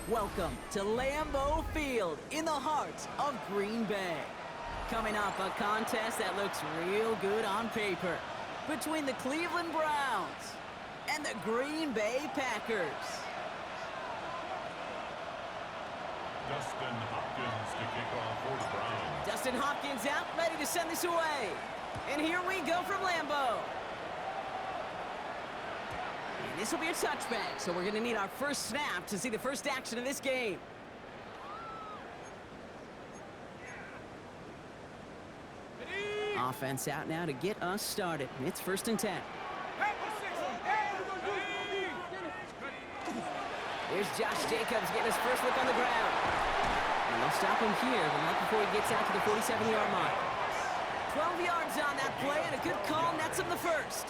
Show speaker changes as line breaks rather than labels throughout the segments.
Welcome to Lambeau Field in the heart of Green Bay. Coming up, a contest that looks real good on paper between the Cleveland Browns and the Green Bay Packers.
Dustin Hopkins to kick off for the Browns.
Dustin Hopkins out, ready to send this away. And here we go from Lambeau. And this will be a touchback, so we're going to need our first snap to see the first action of this game. Offense out now to get us started. It's 1st and 10. There's Josh Jacobs getting his first look on the ground. And they'll stop him here, but not before he gets out to the 47-yard mark. 12 yards on that play, and a good call nets him the first.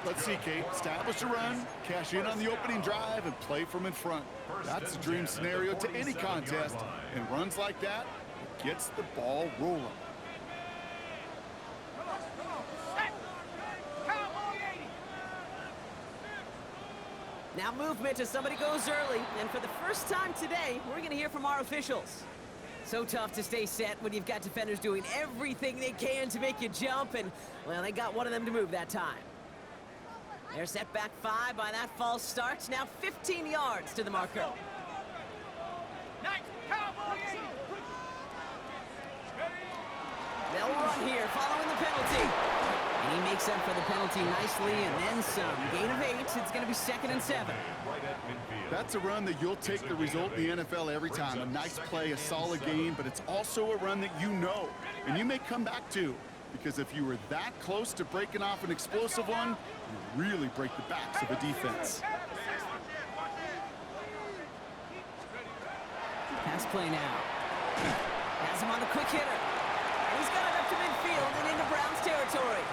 Let's see, Kate. Establish a run, cash in on the opening drive, and play from in front. That's the dream scenario to any contest. And runs like that, it gets the ball rolling.
Now movement as somebody goes early. And for the first time today, we're going to hear from our officials. So tough to stay set when you've got defenders doing everything they can to make you jump. And, well, they got one of them to move that time. They're set back 5 by that false start. Now 15 yards to the marker. They'll run here following the penalty. And he makes up for the penalty nicely and then some. Gain of 8. It's going to be 2nd and 7.
That's a run that you'll take the result in the NFL every time. A nice play, a solid game, but it's also a run that you know. And you may come back to. Because if you were that close to breaking off an explosive one, you really break the backs of a defense.
Pass play now. Has him on the quick hitter. And he's got it up to midfield and into Browns territory.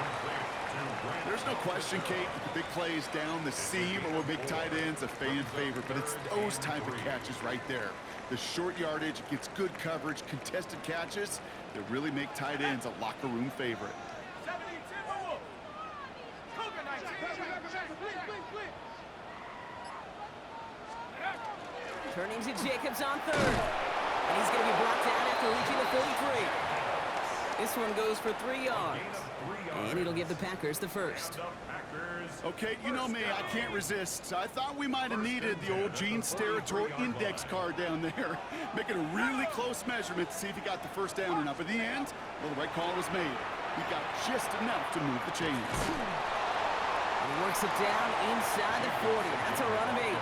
There's no question, Kate, that the big plays down the seam or what make tight ends a fan favorite, but it's those type of catches right there. The short yardage, gets good coverage, contested catches that really make tight ends a locker room favorite.
Turning to Jacobs on 3rd. And he's going to be brought down after reaching the 43. This one goes for 3 yards. And it'll give the Packers the first.
Okay, you know me, I can't resist. I thought we might have needed the old Gene Steratore index card down there. Making a really close measurement to see if he got the first down or not. But in the end, well, the right call was made. He got just enough to move the chains.
And he works it down inside the 40. That's a run of 8.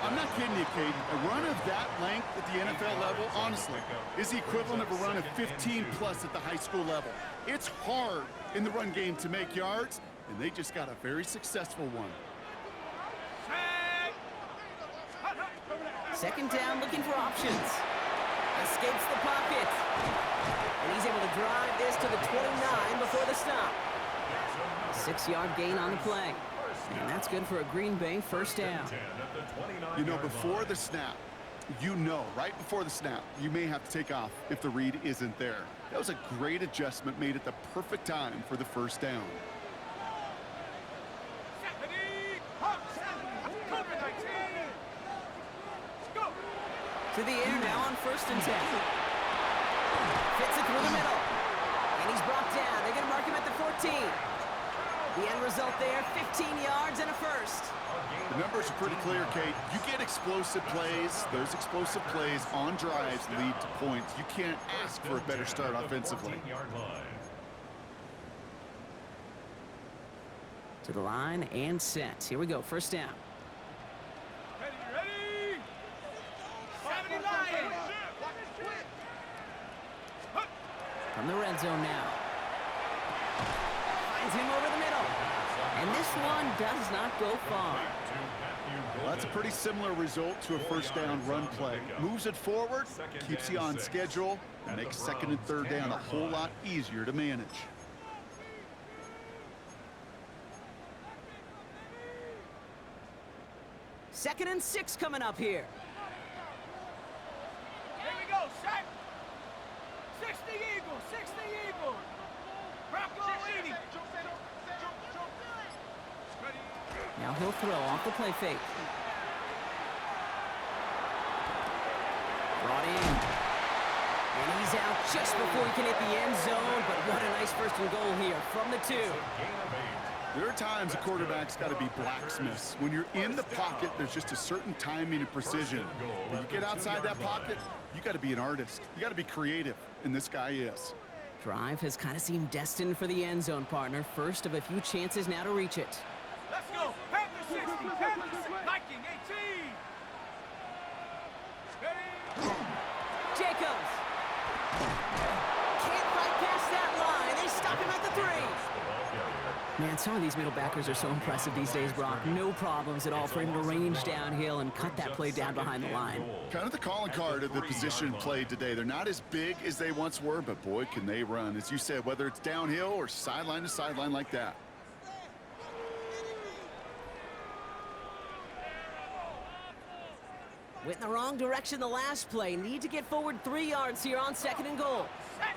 I'm not kidding you, Kate. A run of that length at the NFL level, honestly, is the equivalent of a run of 15-plus at the high school level. It's hard in the run game to make yards, and they just got a very successful one.
2nd down, looking for options. Escapes the pocket. And he's able to drive this to the 29 before the stop. 6-yard gain on the play. And that's good for a Green Bay first down.
You know, before the snap, right before the snap, you may have to take off if the read isn't there. That was a great adjustment made at the perfect time for the first down.
To the air now on 1st and 10. Fits it through the middle. And he's brought down. They're going to mark him at the 14. The end result there, 15 yards and a first.
The numbers are pretty clear, Kate. You get explosive plays. Those explosive plays on drives lead to points. You can't ask for a better start offensively.
To the line and set. Here we go, first down.
Ready? 70 Lions!
From the red zone now. Finds him over the middle. And this one does not go far.
Well, that's a pretty similar result to a first down run play. Moves it forward, keeps you on schedule, and makes 2nd and 3rd down a whole lot easier to manage.
Second and 6 coming up here.
Here we go, set. 60 Eagles, 60 Eagles. Bronco 80.
Now he'll throw off the play fake. brought in. And he's out just before he can hit the end zone, but what a nice first and goal here from the 2.
There are times a quarterback's got to be blacksmiths. When you're in the pocket, there's just a certain timing and precision. When you get outside that pocket, you got to be an artist. You got to be creative, and this guy is.
Drive has kind of seemed destined for the end zone, partner. First of a few chances now to reach it.
Let's go. Panther 60. Panther 60. Viking 18. Ready?
Jacobs. Can't fight past that line. They stop him at the 3. Man, some of these middle backers are so impressive these days, Brock. No problems at all for him to range downhill and cut that play down behind the line.
Kind of the calling card of the position played today. They're not as big as they once were, but boy, can they run. As you said, whether it's downhill or sideline to sideline like that.
Went in the wrong direction the last play. Need to get forward 3 yards here on 2nd and goal.
Set.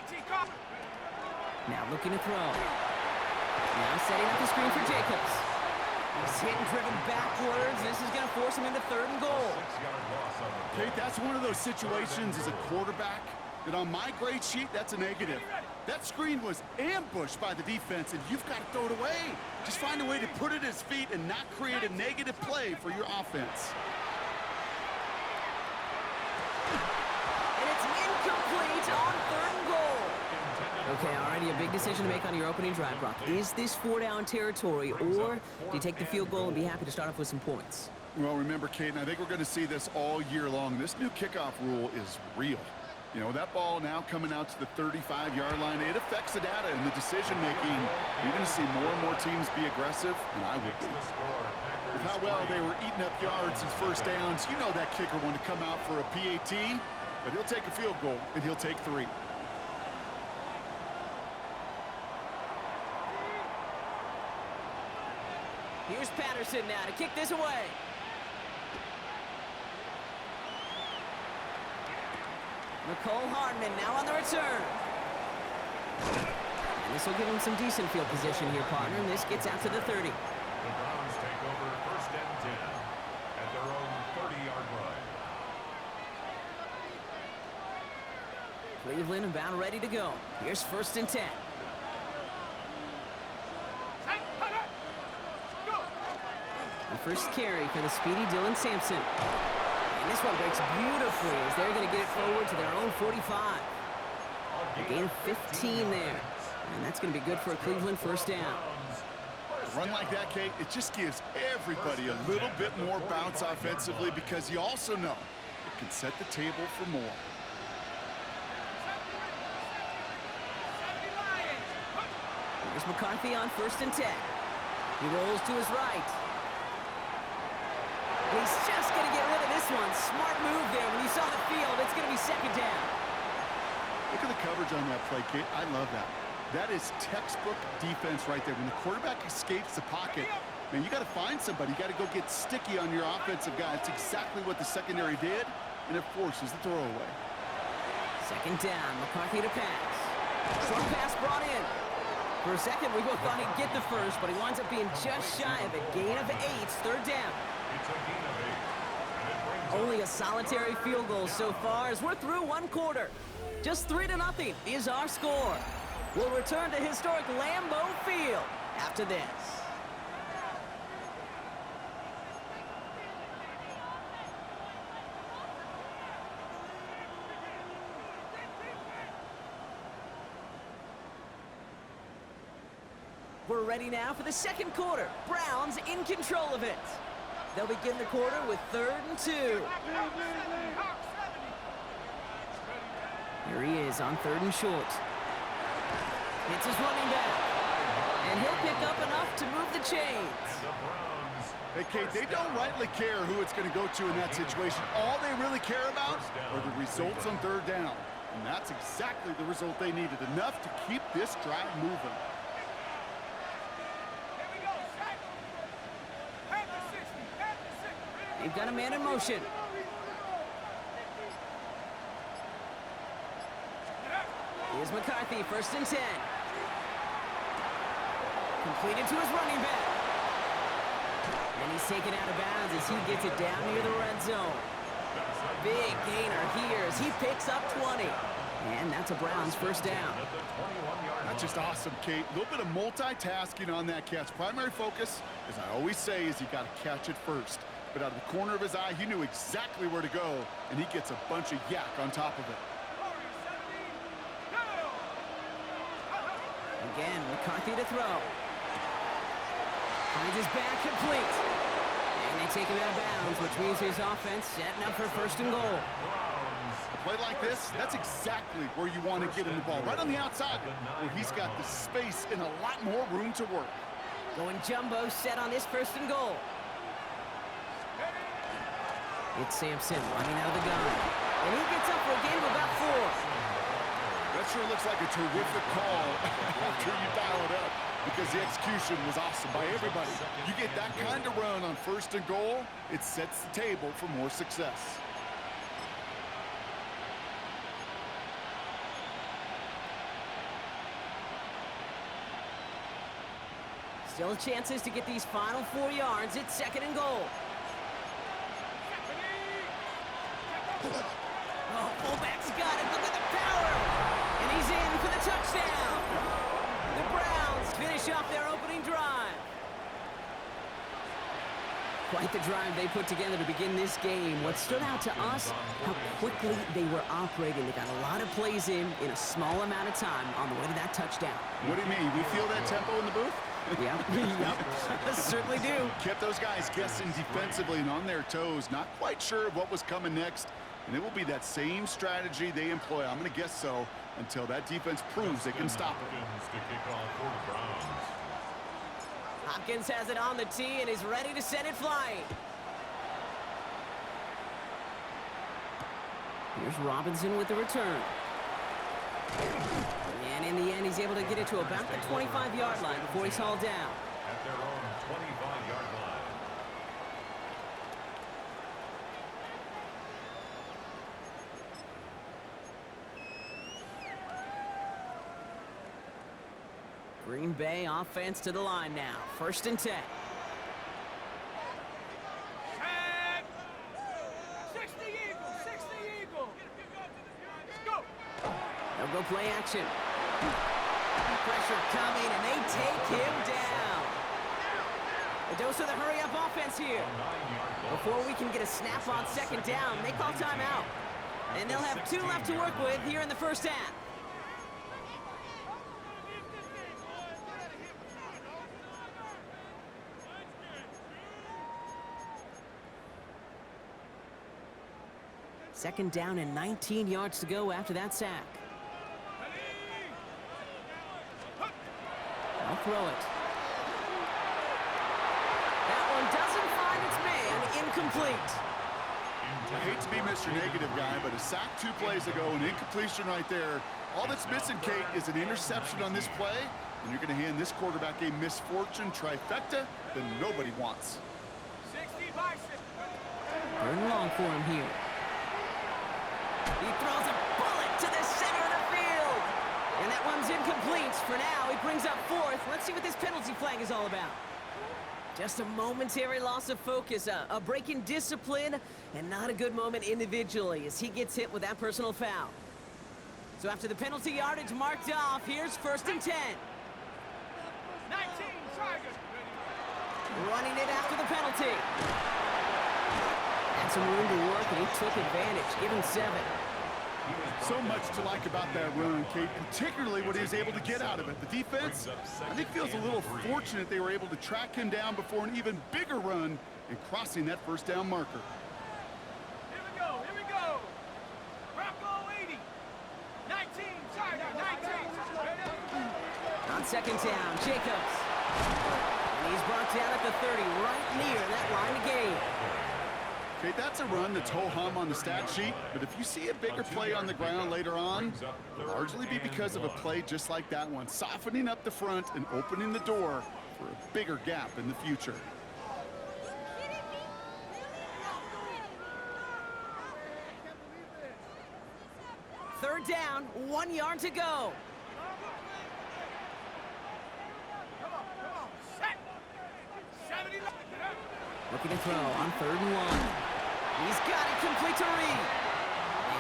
18. Call.
Now looking to throw. Now setting up the screen for Jacobs. He's hit and driven backwards. This is going to force him into 3rd and goal.
Kate, that's one of those situations as a quarterback that on my grade sheet, that's a negative. That screen was ambushed by the defense, and you've got to throw it away. Just find a way to put it at his feet and not create a negative play for your offense.
And it's incomplete on 3rd and goal. Okay, already a big decision to make on your opening drive, Brock. Is this 4-down territory, or do you take the field goal and be happy to start off with some points?
Well, remember, Kate, and I think we're going to see this all year long. This new kickoff rule is real. You know, that ball now coming out to the 35-yard line, it affects the data and the decision-making. You're going to see more and more teams be aggressive, and I would be. With how well they were eating up yards and first downs, you know that kicker wanted to come out for a PAT, but he'll take a field goal, and he'll take 3.
Here's Patterson now to kick this away. Nicole Hardman now on the return. And this will give him some decent field position here, partner, and this gets out to the 30.
The Browns take over 1st and 10 at their own 30-yard line.
Cleveland about ready to go. Here's 1st and 10. The first carry for the speedy Dylan Sampson. And this one breaks beautifully as they're going to get it forward to their own 45. A gain of 15 there. And that's going to be good for a Cleveland 1st down.
A run like that, Kate, it just gives everybody a little bit more bounce offensively because you also know it can set the table for more.
Here's McCarthy on 1st and 10. He rolls to his right. He's just going to get rid of this one. Smart move there. When he saw the field, it's going to be 2nd down.
Look at the coverage on that play, Kate. I love that. That is textbook defense right there. When the quarterback escapes the pocket, man, you got to find somebody. You got to go get sticky on your offensive guy. It's exactly what the secondary did, and it forces the throwaway.
2nd down. McCarthy to pass. Short pass brought in. For a second, we both thought he'd get the first, but he winds up being just shy of a gain of 8. 3rd down.
It's a gain of 8. And it brings
Only a solitary field goal so far as we're through 1 quarter. Just 3-0 is our score. We'll return to historic Lambeau Field after this. We're ready now for the 2nd quarter. Browns in control of it. They'll begin the quarter with 3rd and 2. Here he is on 3rd and short. It's his running back. And he'll pick up enough to move the chains.
Hey, Kate, they don't rightly care who it's going to go to in that situation. All they really care about are the results on 3rd down. And that's exactly the result they needed. Enough to keep this drive moving.
They've got a man in motion. Here's McCarthy, 1st and 10. Completed to his running back. And he's taken out of bounds as he gets it down near the red zone. Big gainer here as he picks up 20. And that's a Browns first down.
That's just awesome, Kate. A little bit of multitasking on that catch. Primary focus, as I always say, is you got to catch it first. But out of the corner of his eye, he knew exactly where to go, and he gets a bunch of yak on top of it.
Again, McCarthy to throw. Finds his back complete. And they take him out of bounds, which means his offense setting up for first and goal.
A play like this, that's exactly where you want to get him the ball. Right on the outside, where he's got the space and a lot more room to work.
Going jumbo set on this first and goal. It's Sampson running out of the gun. And he gets up for a gain of about 4.
That sure looks like a terrific call after you dial it up, because the execution was awesome by everybody. You get that kind of run on first and goal, it sets the table for more success.
Still chances to get these final 4 yards. It's second and goal. Oh, fullback's got it. Look at the power. And he's in for the touchdown. The Browns finish off their opening drive. Quite the drive they put together to begin this game. What stood out to us, how quickly they were operating. They got a lot of plays in a small amount of time on the way to that touchdown.
What do you mean? We feel that tempo in the booth?
Yep, certainly do.
Kept those guys guessing defensively and on their toes, not quite sure of what was coming next. And it will be that same strategy they employ, I'm going to guess so, until that defense proves they can stop it.
Hopkins has it on the tee and is ready to send it flying. Here's Robinson with the return. And in the end, he's able to get it to about the 25-yard line before he's hauled down.
At their own 25-yard line.
Green Bay offense to the line now. First and 10.
Set. 60 Eagle, 60 Eagle. Let's go.
They'll go play action. Pressure coming, and they take him down. A dose of the hurry-up offense here. Before we can get a snap on second down, they call timeout. And they'll have 2 left to work with here in the first half. Second down and 19 yards to go after that sack. I'll throw it. That one doesn't find its man. Incomplete.
I hate to be Mr. Negative guy, but a sack 2 plays ago, an incompletion right there. All that's missing, Kate, is an interception on this play, and you're going to hand this quarterback a misfortune trifecta that nobody wants.
60 Bison.
Third and long for him here. He throws a bullet to the center of the field. And that one's incomplete. For now, he brings up 4th. Let's see what this penalty flag is all about. Just a momentary loss of focus, a break in discipline, and not a good moment individually as he gets hit with that personal foul. So after the penalty yardage marked off, here's first and 10.
19 Tigers.
Running it after the penalty. Had some room to work, and he took advantage, giving 7.
So much to like about that run, Kate, particularly what he was able to get out of it. The defense, I think, feels a little fortunate they were able to track him down before an even bigger run and crossing that first down marker.
Here we go, here we go. Bronco 80. 19 Tiger, 19.
On second down, Jacobs. And he's brought down at the 30, right near that line of gain.
Okay, that's a run that's ho-hum on the stat sheet, but if you see a bigger play on the ground later on, it'll largely be because of a play just like that one, softening up the front and opening the door for a bigger gap in the future.
Third down, 1 yard to go.
Come on, set. 70.
Looking to throw on 3rd and 1. He's got it complete to Reed.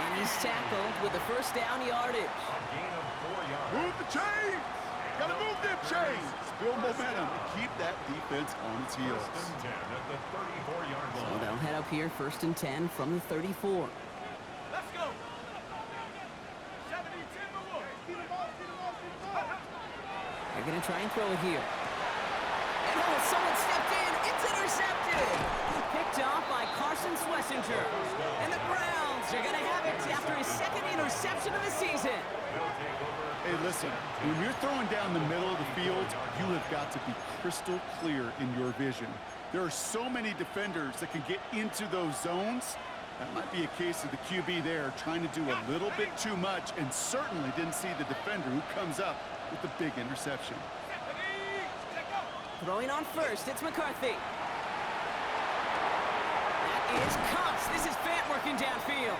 And he's tackled with the first down yardage.
A gain of 4 yards.
Move the chains! Gotta move them chains! Build momentum and keep that defense on its heels.
First and 10 at the 34-yard
So
line.
they'll head up here, 1st and 10 from the 34.
Let's go. 70-10 Milwaukee.
They're going to try and throw it here. And oh, someone stepped in. It's intercepted. Picked off by Carson Schlesinger. And the Browns are going to have it after his 2nd interception of the season.
Hey, listen, when you're throwing down the middle of the field, you have got to be crystal clear in your vision. There are so many defenders that can get into those zones. That might be a case of the QB there trying to do a little bit too much and certainly didn't see the defender who comes up with the big interception.
Throwing on first, it's McCarthy. That is Cox. This is Fant working downfield.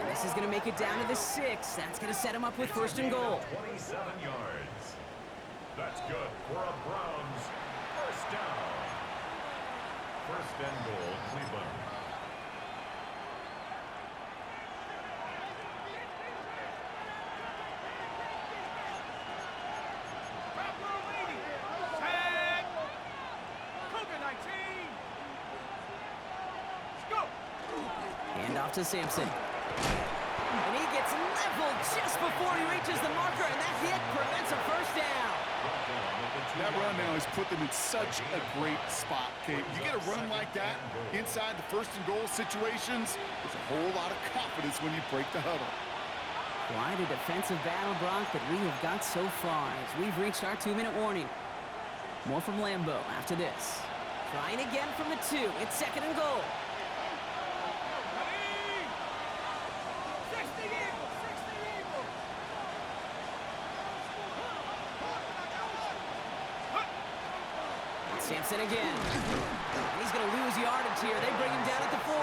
And this is going to make it down to the 6. That's going to set him up with 1st and goal.
27 yards. That's good for a Browns first down. 1st and goal, Cleveland.
Hand off to Sampson. And he gets leveled just before he reaches the marker, and that hit prevents a first down.
That run now has put them in such a great spot, Kate. You get a run like that inside the 1st and goal situations, there's a whole lot of confidence when you break the huddle.
Quite a defensive battle, Brock, that we have got so far as we've reached our 2-minute warning. More from Lambeau after this. Trying again from the 2. It's 2nd and goal. Sampson again. And he's going to lose yardage here. They bring him down at the 4.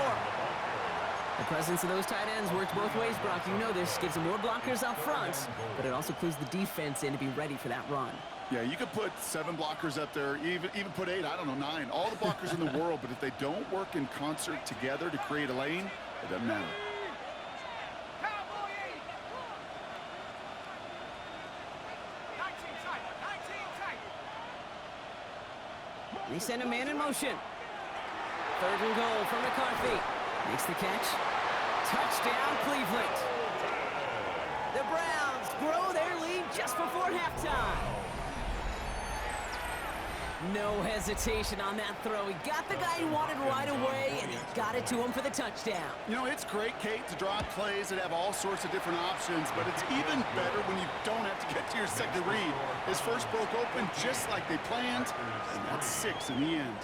The presence of those tight ends works both ways, Brock. You know this. Gives them more blockers up front, but it also clues the defense in to be ready for that run.
Yeah, you could put 7 blockers up there, even put 8, I don't know, 9. All the blockers in the world, but if they don't work in concert together to create a lane, it doesn't matter.
They send a man in motion. 3rd and goal from McCarthy. Makes the catch. Touchdown, Cleveland. The Browns grow their lead just before halftime. No hesitation on that throw. He got the guy he wanted right away, and he got it to him for the touchdown.
You know, it's great, Kate, to draw plays that have all sorts of different options, but it's even better when you don't have to get to your second read. His first broke open just like they planned, and that's 6 in the end.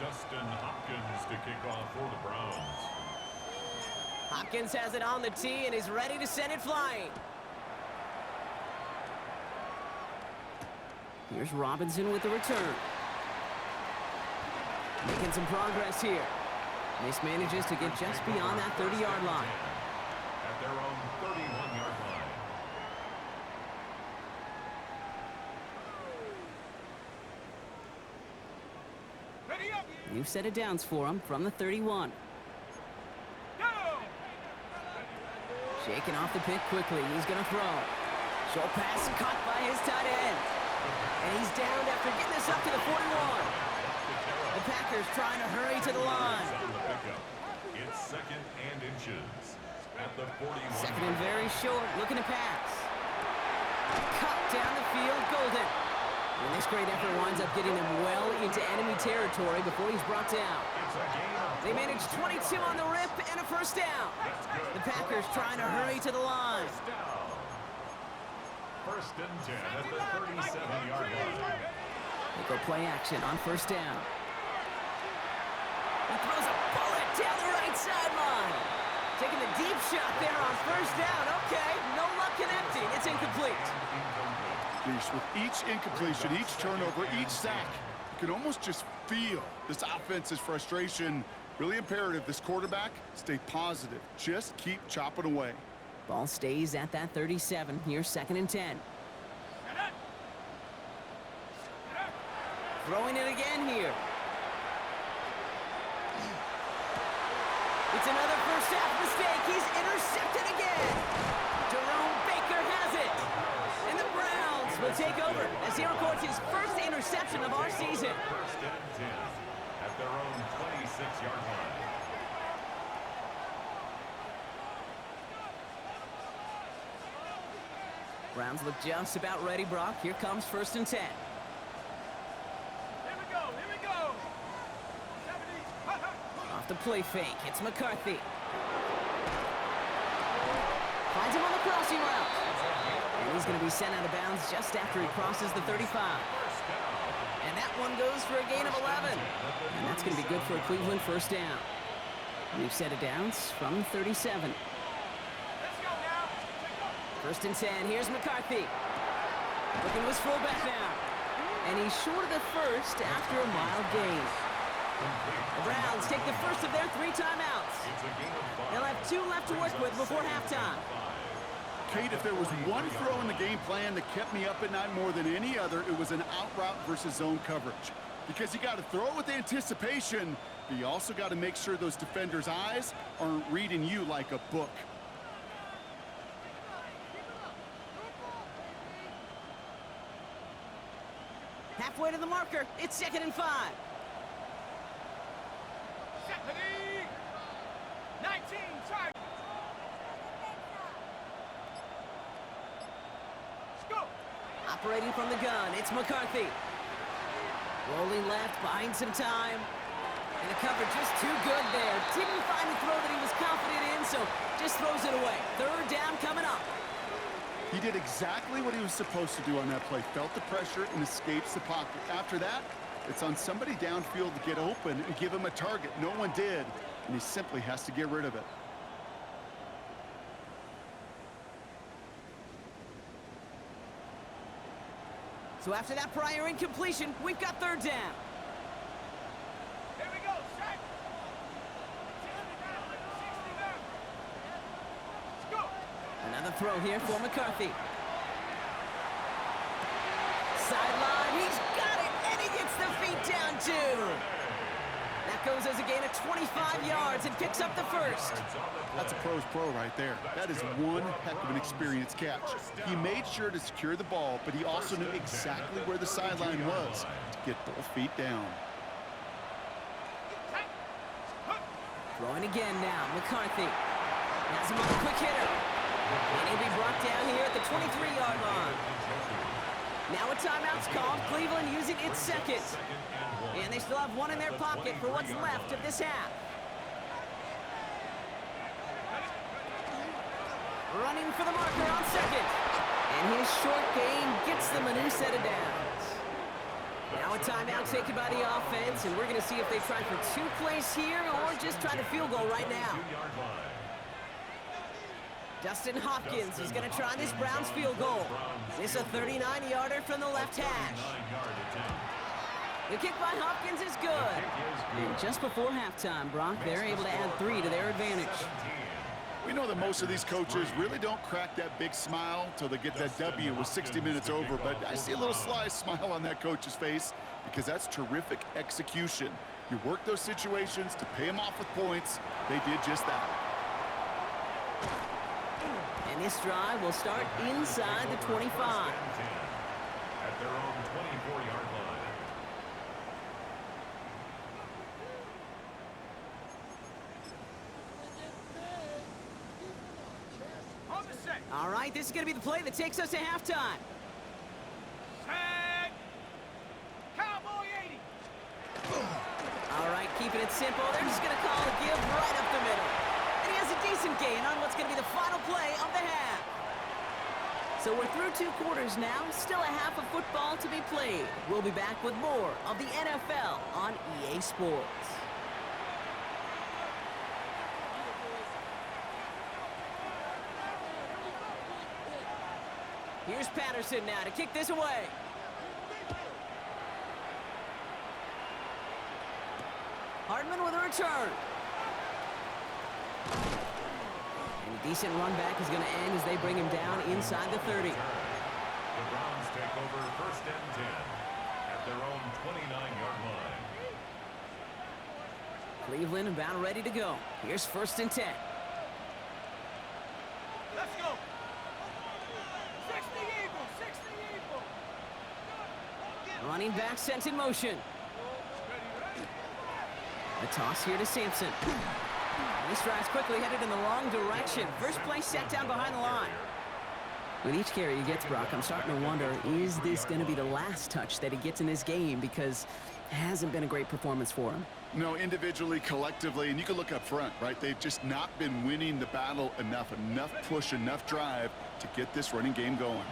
Dustin Hopkins to kick off for the Browns.
Hopkins has it on the tee and is ready to send it flying. Here's Robinson with the return. Making some progress here. This manages to get just beyond that 30-yard line.
At their own 31-yard line.
Ready up.
New set of downs for him from the 31.
Go.
Shaking off the pick quickly. He's going to throw. Short pass caught by his tight end. And he's downed after getting this up to the 41. The Packers trying to hurry to the line.
It's 2nd and inches at the 41.
2nd and very short, looking to pass. Cut down the field, Golden. And this great effort winds up getting him well into enemy territory before he's brought down. They managed 22 on the rip and a first down. The Packers trying to hurry to the line.
1st and 10 at the 37-yard line.
They go play action on first down. He throws a bullet down the right sideline. Taking the deep shot there on first down. Okay, no luck connecting. It's incomplete.
With each incompletion, each turnover, each sack, you can almost just feel this offense's frustration. Really imperative, this quarterback, stay positive. Just keep chopping away.
Ball stays at that 37. Here's 2nd and 10. Throwing it again here. It's another first half mistake. He's intercepted again. Jerome Baker has it. And the Browns will take over as he records his first interception of our season.
First and 10 at their own 26-yard line.
Browns look just about ready, Brock. Here comes first and 10.
Here we go, here we go. 70.
Off the play fake. It's McCarthy. Finds him on the crossing route. And he's going to be sent out of bounds just after he crosses the 35. And that one goes for a gain of 11. And that's going to be good for a Cleveland first down. We've set it downs from 37.
Let's go now.
First and 10. Here's McCarthy. Looking to his fullback now. And he's short of the first after a mild gain. The Browns take the first of their 3 timeouts. They'll have 2 left to work with before halftime.
Kate, if there was one throw in the game plan that kept me up at night more than any other, it was an out route versus zone coverage. Because you got to throw it with anticipation, but you also got to make sure those defenders' eyes aren't reading you like a book.
Halfway to the marker. It's 2nd and 5.
19, target. Let's go.
Operating from the gun, it's McCarthy. Rolling left, buying some time. And the coverage just too good there. Didn't find the throw that he was confident in, so just throws it away. 3rd down coming up.
He did exactly what he was supposed to do on that play. Felt the pressure and escapes the pocket. After that, it's on somebody downfield to get open and give him a target. No one did, and he simply has to get rid of it.
So after that prior incompletion, we've got 3rd down.
Here we go, set. 60 now. Let's go.
Another throw here for McCarthy. Sideline, he's got it, and he gets the feet down too. That goes as a gain of 25 yards and picks up the first.
That's a pro's pro right there. That is one heck of an experienced catch. He made sure to secure the ball, but he also knew exactly where the sideline was to get both feet down.
Throwing again now, McCarthy. Has him on a quick hitter. And he'll be brought down here at the 23-yard line. Now a timeout's called. Cleveland using its 2nd. And they still have 1 in their pocket for what's left of this half. Running for the marker on 2nd. And his short gain gets them a new set of downs. Now a timeout taken by the offense, and we're going to see if they try for 2 plays here or just try the field goal right now. Dustin Hopkins is going to try this Browns field goal. This is a 39-yarder from the left hash. The kick by Hopkins is good. And just before halftime, Brock, they're able to add 3 to their advantage.
We know that most of these coaches really don't crack that big smile till they get that W with 60 minutes over, but I see a little sly smile on that coach's face because that's terrific execution. You work those situations to pay them off with points. They did just that.
And this drive will start inside the 25.
At their own 24-yard line.
On the set.
All right, this is going to be the play that takes us to halftime.
Set. Cowboy 80.
All right, keeping it simple. They're just going to call a give right up the middle. And he has a decent gain on what's going to be the final play of the half. So we're through 2 quarters now. Still a half of football to be played. We'll be back with more of the NFL on EA Sports. Here's Patterson now to kick this away. Hardman with a return. And a decent run back is going to end as they bring him down inside the 30.
The Browns take over first and 10 at at their own 29-yard line.
Cleveland about ready to go. Here's 1st and 10.
Let's go. 60 Eagles, 60 Eagles.
Running back sent in motion.
Ready.
The toss here to Sampson. This drive's quickly headed in the wrong direction. First play set down behind the line. With each carry he gets, Brock, I'm starting to wonder, is this going to be the last touch that he gets in this game? Because it hasn't been a great performance for him.
No, individually, collectively, and you can look up front, right? They've just not been winning the battle enough push, enough drive to get this running game going.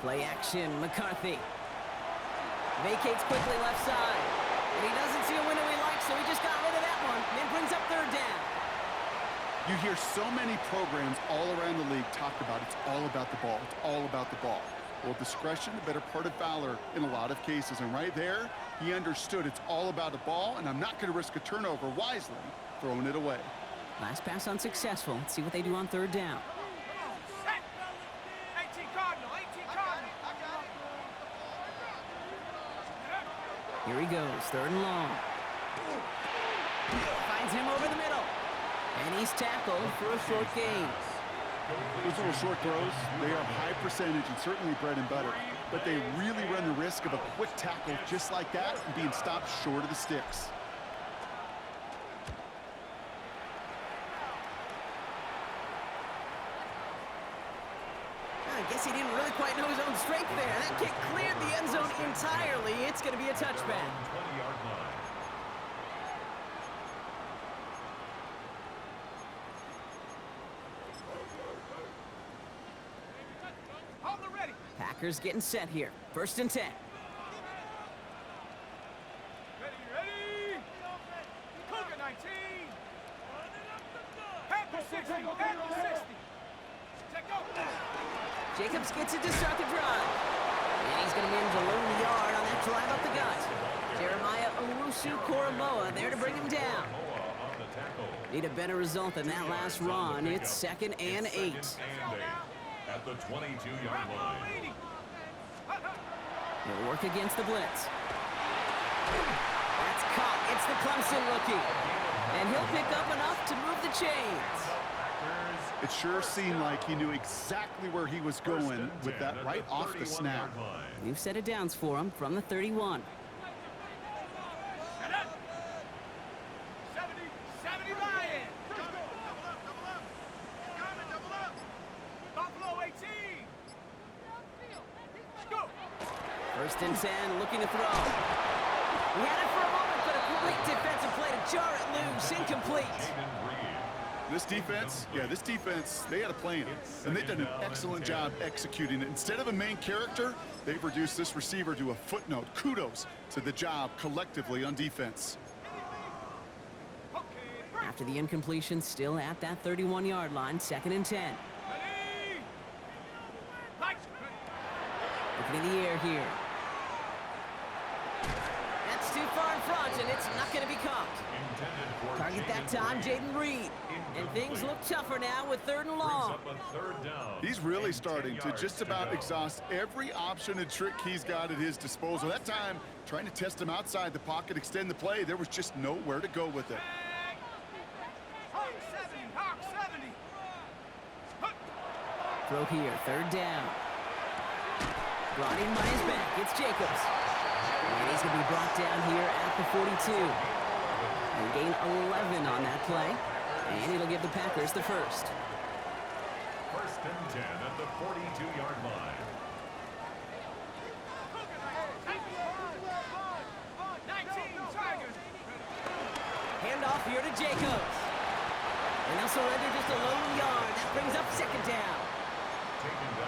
Play action, McCarthy. Vacates quickly left side. And he doesn't see a window he likes, so he just got rid of that one. And brings up 3rd down.
You hear so many programs all around the league talk about it's all about the ball. It's all about the ball. Well, discretion, the better part of valor in a lot of cases. And right there, he understood it's all about the ball, and I'm not going to risk a turnover, wisely throwing it away.
Last pass unsuccessful. Let's see what they do on 3rd down.
Set. 18 Cardinal, 18 Cardinal.
Here he goes, 3rd and long. Finds him over the middle. And he's tackled for a short gain.
Those little short throws, they are high percentage and certainly bread and butter. But they really run the risk of a quick tackle just like that and being stopped short of the sticks.
I guess he didn't really quite know his own strength there. That kick cleared the end zone entirely. It's going to be a touchback.
20-yard line.
Hold the ready.
Packers getting set here. 1st and 10.
Ready. Cougar 19. Panther 60. Panther 60. Check go.
Jacobs gets it to start the drive. And he's going to manage a lone yard on that drive up the gut. Jeremiah Owusu-Koramoah there to bring him down.
On the tackle.
Need a better result than that last run. It's 2nd and 8.
Second and 8 at the 22-yard line.
He'll work against the blitz. That's caught. It's the Clemson rookie. And he'll pick up enough to move the chains.
It sure seemed like he knew exactly where he was going with that right off the snap.
New set of downs for him from the 31.
70 Lion. Buffalo 18. Go.
1st and 10, looking to throw. He had it for a moment, but a great defensive play to jar it loose. Incomplete.
This defense, they had a plan, and they've done an excellent job executing it. Instead of a main character, they've reduced this receiver to a footnote. Kudos to the job collectively on defense.
After the incompletion, still at that 31-yard line, 2nd and 10. Looking in the air here. That's too far in front, and it's not going to be caught. Target that time, Jaden Reed. And things look tougher now with 3rd and long.
He's really starting to just about exhaust every option and trick he's got at his disposal. That time, trying to test him outside the pocket, extend the play, there was just nowhere to go with it.
Hawk 70.
Throw here, 3rd down. Brought in by his back, it's Jacobs. And he's going to be brought down here at the 42. And gain 11 on that play. And it'll give the Packers the first.
1st and 10 at the 42-yard line.
19 Tigers.
Handoff here to Jacobs. And they'll surrender just a lone yard. That brings up 2nd down.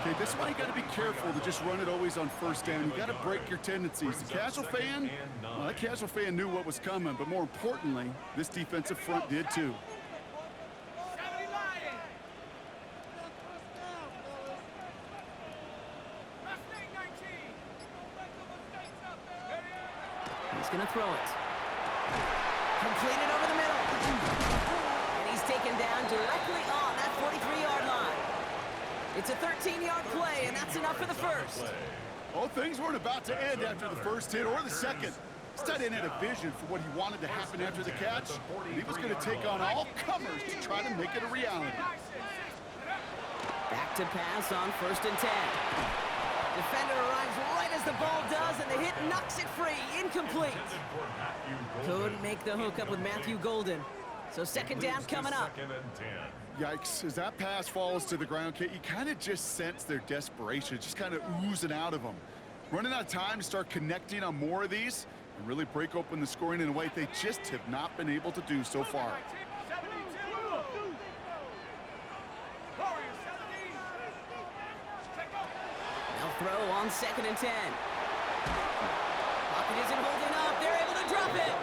Okay, this is why you got to be careful to just run it always on 1st down. You got to break your tendencies. The casual fan, well, that casual fan knew what was coming, but more importantly, this defensive front did too.
70 Lion. Mustang 19.
He's going to throw it. Completed over the middle. And he's taken down directly on that 43-yard line. It's a 13-yard play, and that's enough for the first.
Oh, things weren't about to end after the first hit or the second. This tight end had a vision for what he wanted to happen after the catch, and he was going to take on all comers to try to make it a reality.
Back to pass on 1st and 10. Defender arrives right as the ball does, and the hit knocks it free. Incomplete. Couldn't make the hook up with Matthew Golden. So 2nd down coming up.
Yikes, as that pass falls to the ground, Kate, you kind of just sense their desperation, just kind of oozing out of them. Running out of time to start connecting on more of these and really break open the scoring in a way they just have not been able to do so far.
They'll throw on 2nd and 10. Pocket isn't holding up. They're able to drop it.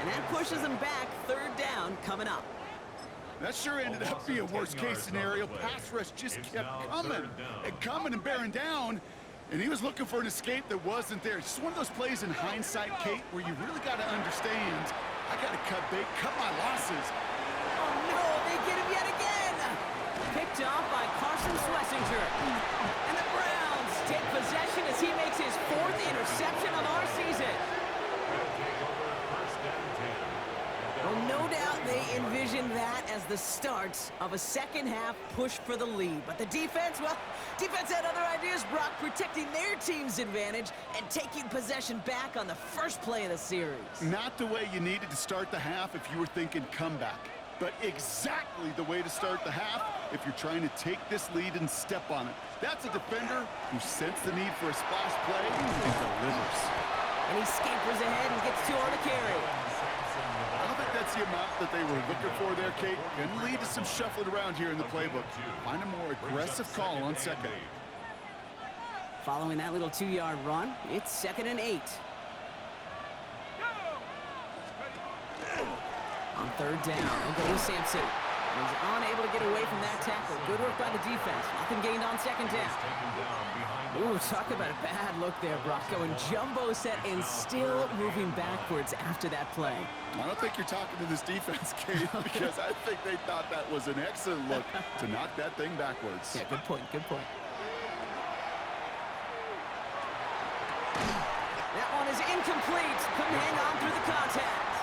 And that pushes them back. 3rd down coming up.
That sure ended up being a worst-case scenario. Pass rush just kept coming and bearing down. And he was looking for an escape that wasn't there. It's just one of those plays in hindsight, Kate, where you really got to understand, I got to cut bait, cut my losses.
Oh, no, they get him yet again. Picked off by Carson Schlesinger. And the Browns take possession as he makes his 4th interception of our season. Well, no doubt they envisioned that as the start of a second-half push for the lead. But the defense, well, defense had other ideas, Brock, protecting their team's advantage and taking possession back on the first play of the series.
Not the way you needed to start the half if you were thinking comeback, but exactly the way to start the half if you're trying to take this lead and step on it. That's a defender who sensed the need for a splash play and delivers.
And he scampers ahead and gets 2 on the carry.
I don't think that's the amount that they were looking for there, Kate. Can lead to some shuffling around here in the playbook. Find a more aggressive call on 2nd.
Following that little 2-yard run, it's 2nd and 8. On 3rd down, they'll go to Sampson. He's unable to get away from that tackle. Good work by the defense. Nothing gained on 2nd down. Ooh, talk about a bad look there, Brock. Going jumbo set and still moving backwards after that play.
I don't think you're talking to this defense, Kate, because I think they thought that was an excellent look to knock that thing backwards.
Yeah, good point, good point. That one is incomplete. Couldn't hang on through the contact.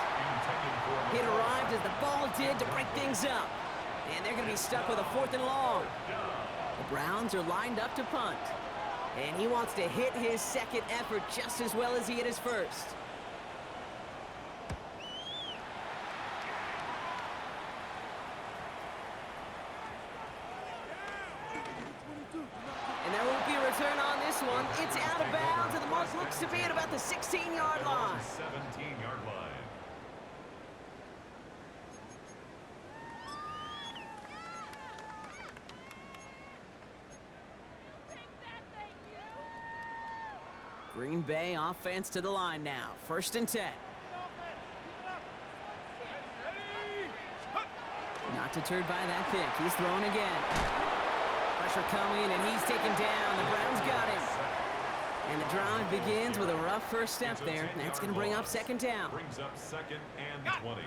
It arrived as the ball did to break things up. And they're going to be stuck with a 4th and long. The Browns are lined up to punt. And he wants to hit his 2nd effort just as well as he hit his 1st. And there won't be a return on this one. It's out of bounds, and the mark looks to be at about the 16-yard line.
17-yard line.
Green Bay offense to the line now. 1st and 10. Not deterred by that pick. He's throwing again. Pressure coming, and he's taken down. The Browns got him. And the drive begins with a rough first step there. That's going to bring up 2nd down.
Brings up 2nd and 20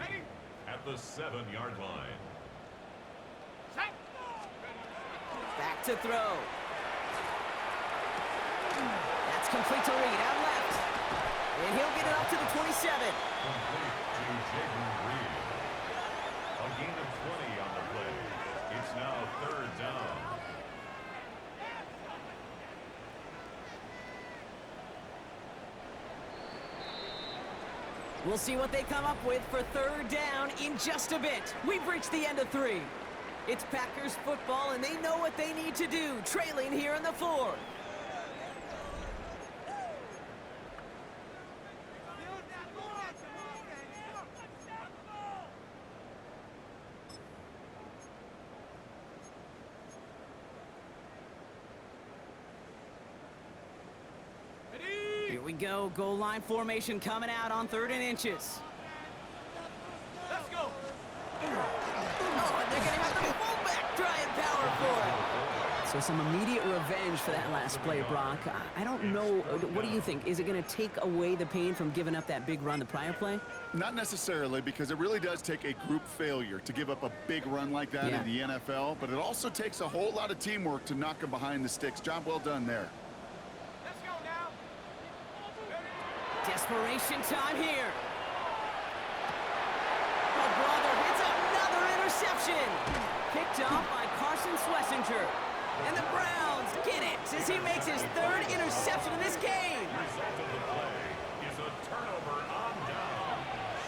at the 7-yard line.
Back to throw. That's complete to Reed, out left. And he'll get it up to the 27.
Complete to Jaden Reed. A gain of 20 on the play. It's now 3rd down.
We'll see what they come up with for 3rd down in just a bit. We've reached the end of 3. It's Packers football, and they know what they need to do, trailing here in the 4th. Here we go, goal line formation coming out on 3rd and inches.
Let's go.
Oh, and they're going to have the fullback try and power for it. So So some immediate revenge for that last play, Brock. I don't know. What do you think? Is it going to take away the pain from giving up that big run the prior play?
Not necessarily, because it really does take a group failure to give up a big run like that in the NFL, but it also takes a whole lot of teamwork to knock him behind the sticks. Job well done there.
Let's go now.
Desperation time here. Oh, brother, it's another interception. Picked off by Carson Schlesinger. And the Browns get it as he makes his third interception in this game.
The result of the play is a turnover on downs.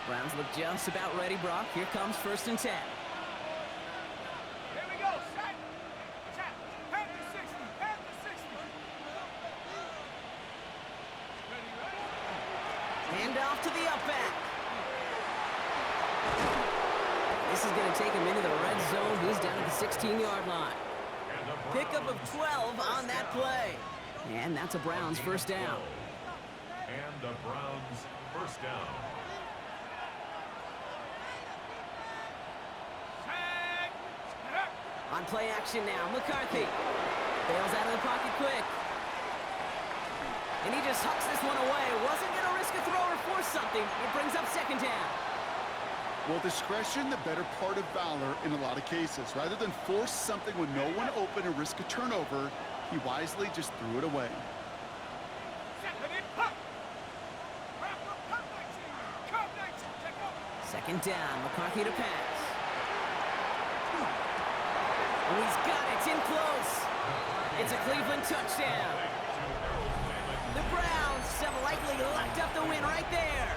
Browns look just about ready, Brock. Here comes 1st and 10.
Here we go. Set. Tap. Pat the 60. Pat the 60. Ready.
Hand off to the up back. This is going to take him into the red zone. He's down at the 16-yard line. Pickup of 12 on that play. And that's a Browns first down.
And the Browns first down.
Set.
On play action now, McCarthy. Bails out of the pocket quick. And he just hucks this one away. Wasn't going to risk a throw or force something. It brings up 2nd down.
Well, discretion, the better part of valor in a lot of cases. Rather than force something with no one open and risk a turnover, he wisely just threw it away.
Second down, McCarthy to pass. Oh, he's got it, in close. It's a Cleveland touchdown. The Browns have likely locked up the win right there.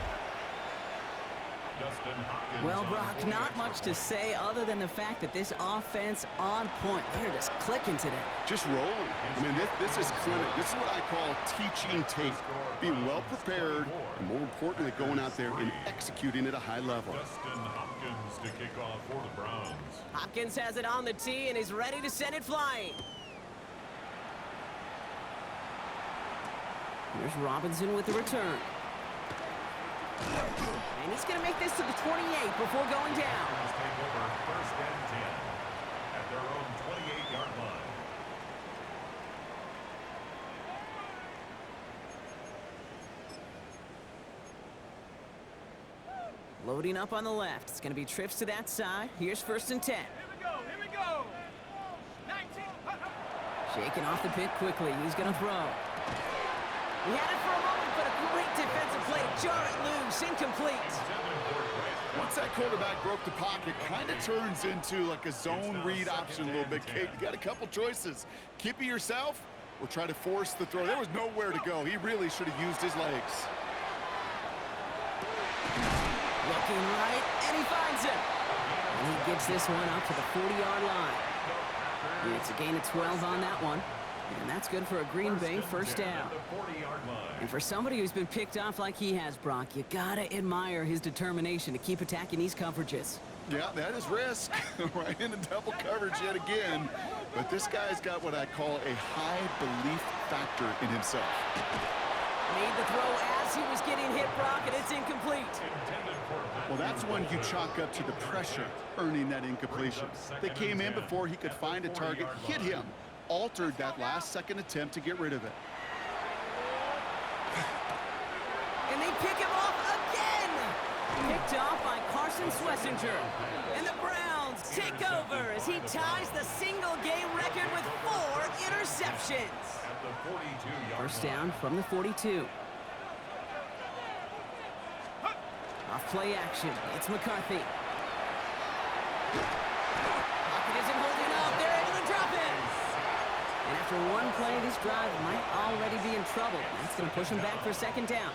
Well, Brock, not much to say other than the fact that this offense on point. They're just clicking today.
Just rolling. I mean, this is clinic. This is what I call teaching tape. Being well prepared, and more importantly, going out there and executing at a high level.
Dustin Hopkins to kick off for the Browns.
Hopkins has it on the tee and is ready to send it flying. Here's Robinson with the return. And he's going to make this to the 28 before going down.
Browns take over 1st and 10 at their own 28-yard line.
Loading up on the left. It's going to be trips to that side. Here's 1st and 10.
Here we go. Here we go. 19.
Shaking off the pit quickly. He's going to throw. He had it for a moment, but a great defensive play to jar it loose. Incomplete.
Once that quarterback broke the pocket, kind of turns into like a zone read option a little bit. Kate, you got a couple choices. Keep it yourself or try to force the throw. There was nowhere to go. He really should have used his legs.
Looking right, and he finds him. And he gets this one up to the 40-yard line. And it's a gain of 12 on that one. And that's good for a Green Bay first down. And for somebody who's been picked off like he has, Brock, you gotta admire his determination to keep attacking these coverages.
Yeah, that is risk. Right into double coverage yet again. But this guy's got what I call a high belief factor in himself.
Made the throw as he was getting hit, Brock, and it's incomplete.
Well, that's when you chalk up to the pressure earning that incompletion. They came in before he could find a target, hit him, altered that last-second attempt to get rid of it.
And they pick him off again! Picked off by Carson Schlesinger. And the Browns take over as he ties the single-game record with 4 interceptions. First down from the 42. Off play action. It's McCarthy. Pocket isn't holding up. They're able to drop it. And after one play, this drive might already be in trouble. That's going to push him back for 2nd down.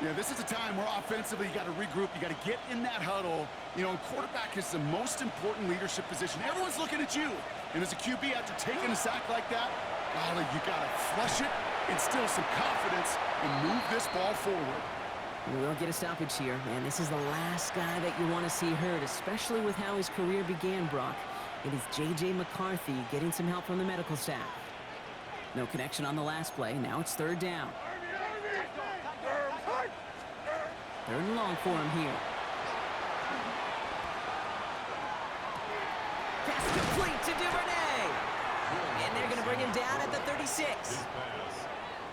Yeah, this is a time where offensively you got to regroup. You got to get in that huddle. You know, and quarterback is the most important leadership position. Everyone's looking at you. And as a QB, after taking a sack like that, golly, you got to flush it, instill some confidence, and move this ball forward.
We'll get a stoppage here, and this is the last guy that you want to see hurt, especially with how his career began, Brock. It is J.J. McCarthy getting some help from the medical staff. No connection on the last play. Now it's 3rd down. 3rd and long for him here. complete to Duvernay. And they're going to bring him down at the 36.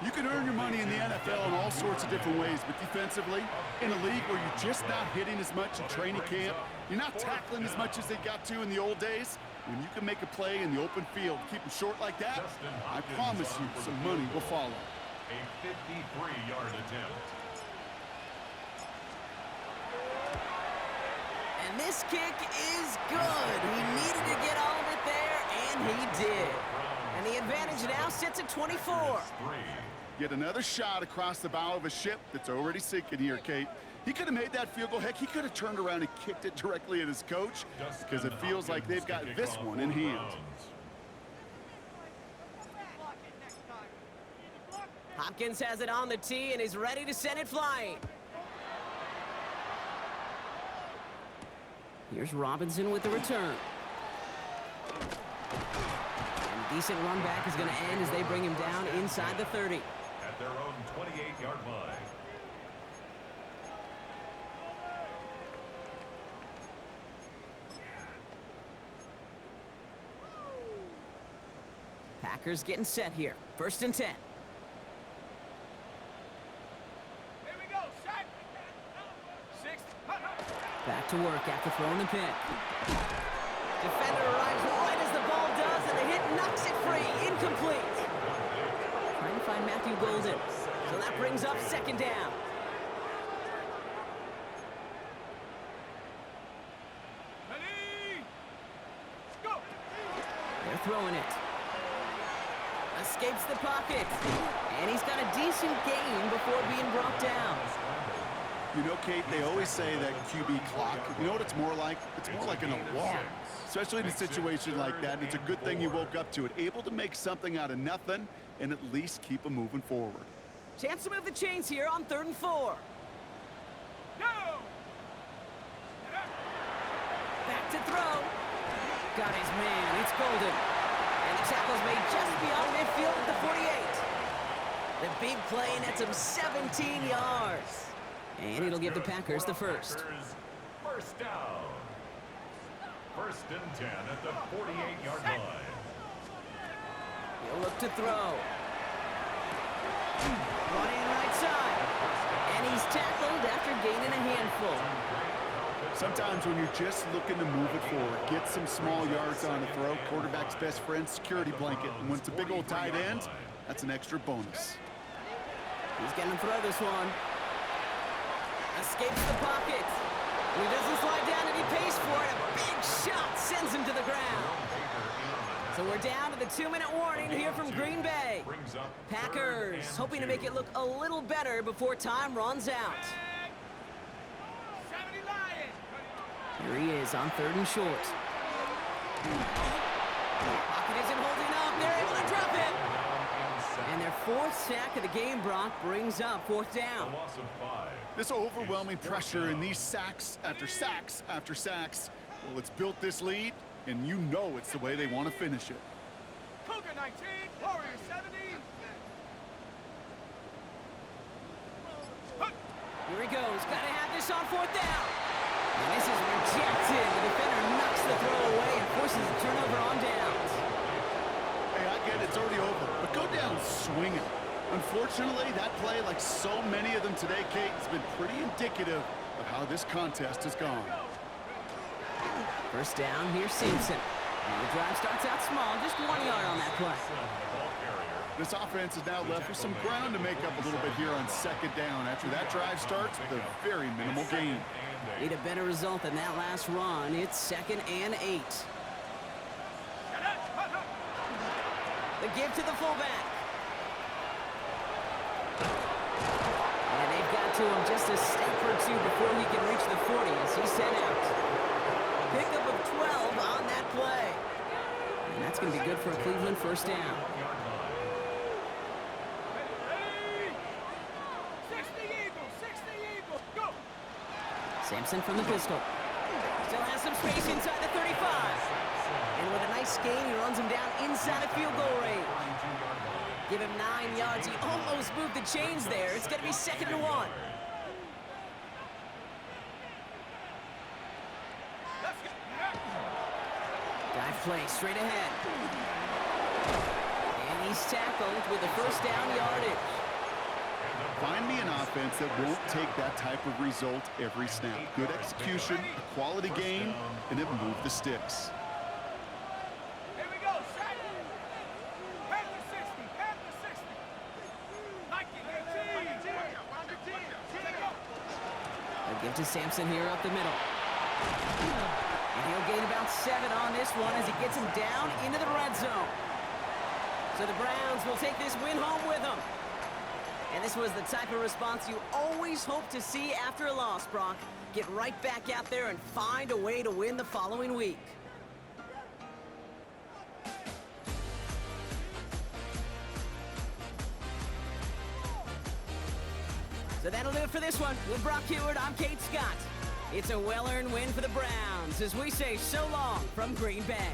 You can earn your money in the NFL in all sorts of different ways, but defensively, in a league where you're just not hitting as much in training camp, you're not tackling as much as they got to in the old days, when you can make a play in the open field, keep them short like that, I promise you some money will follow.
A 53-yard attempt.
And this kick is good. He needed to get all of it there, and he did. And the advantage now sits at 24.
Yet another shot across the bow of a ship that's already sinking here, Kate. He could have made that field goal. Heck, he could have turned around and kicked it directly at his coach because it feels like they've got this one in hand.
Hopkins has it on the tee and is ready to send it flying. Here's Robinson with the return. And a decent run back is going to end as they bring him down inside the 30.
At their own 28-yard line.
Packers getting set here. 1st and 10.
Here we go, set. 6.
Back to work after throwing the pick. Defender arrives right as the ball does, and the hit knocks it free. Incomplete. Trying to find Matthew Golden. So that brings up 2nd down.
Ready? Go.
They're throwing it. Escapes the pocket. And he's got a decent gain before being brought down.
You know, Kate, they always say that QB clock, you know what it's more like? It's more like an alarm, especially in a situation like that. It's a good thing you woke up to it, able to make something out of nothing and at least keep them moving forward.
Chance to move the chains here on 3rd and 4.
Go.
Back to throw. Got his man. It's Golden. And the tackle's made just beyond midfield at the 48. The big play nets him 17 yards. And it'll give the Packers the first.
First down. 1st and 10 at the 48-yard line.
He'll look to throw. Running right side. And he's tackled after gaining a handful.
Sometimes when you're just looking to move it forward, get some small yards on the throw, quarterback's best friend, security blanket. And when it's a big old tight end, that's an extra bonus.
He's going to throw this one. Escapes the pocket. And he doesn't slide down and he pays for it. A big shot sends him to the ground. So we're down to the 2-minute warning here from Green Bay. Packers hoping to make it look a little better before time runs out.
70 Lions.
Here he is on 3rd and short. Pocket isn't holding up. They're able to drop it. And their 4th sack of the game, Brock, brings up 4th down.
A loss of 5.
This overwhelming pressure and these sacks after sacks after sacks, well, it's built this lead, and you know it's the way they want to finish it.
Cougar 19, Warrior 70.
Here he goes. Got to have this on 4th down. And this is rejected. The defender knocks the throw away and forces a turnover on downs.
Hey, I get it, it's already over, but go down swinging. Unfortunately, that play, like so many of them today, Kate, has been pretty indicative of how this contest has gone.
1st down, here's Simpson. And the drive starts out small, just 1 yard on that play.
This offense is now left with some ground to make up a little bit here on 2nd down after that drive starts with a very minimal gain.
Need a better result than that last run. It's 2nd and 8. The give to the fullback. And they've got to him just a step or two before he can reach the 40 as he's sent out. Pickup of 12 on that play. And that's going to be good for a Cleveland 1st down. Sampson from the pistol. Still has some space inside the 35. And with a nice gain, he runs him down inside a field goal range. Give him 9 yards. He almost moved the chains there. It's going to be 2nd and 1. Dive play straight ahead. And he's tackled with the first down yardage.
Find me an offense that won't take that type of result every snap. Good execution, a quality game, and it moved the sticks.
Here we go, set. Panther 60, Panther 60. Nike 18.
They'll give to Sampson here up the middle. And he'll gain about 7 on this one as he gets him down into the red zone. So the Browns will take this win home with them. And this was the type of response you always hope to see after a loss, Brock. Get right back out there and find a way to win the following week. So that'll do it for this one. With Brock Heward, I'm Kate Scott. It's a well-earned win for the Browns as we say so long from Green Bay.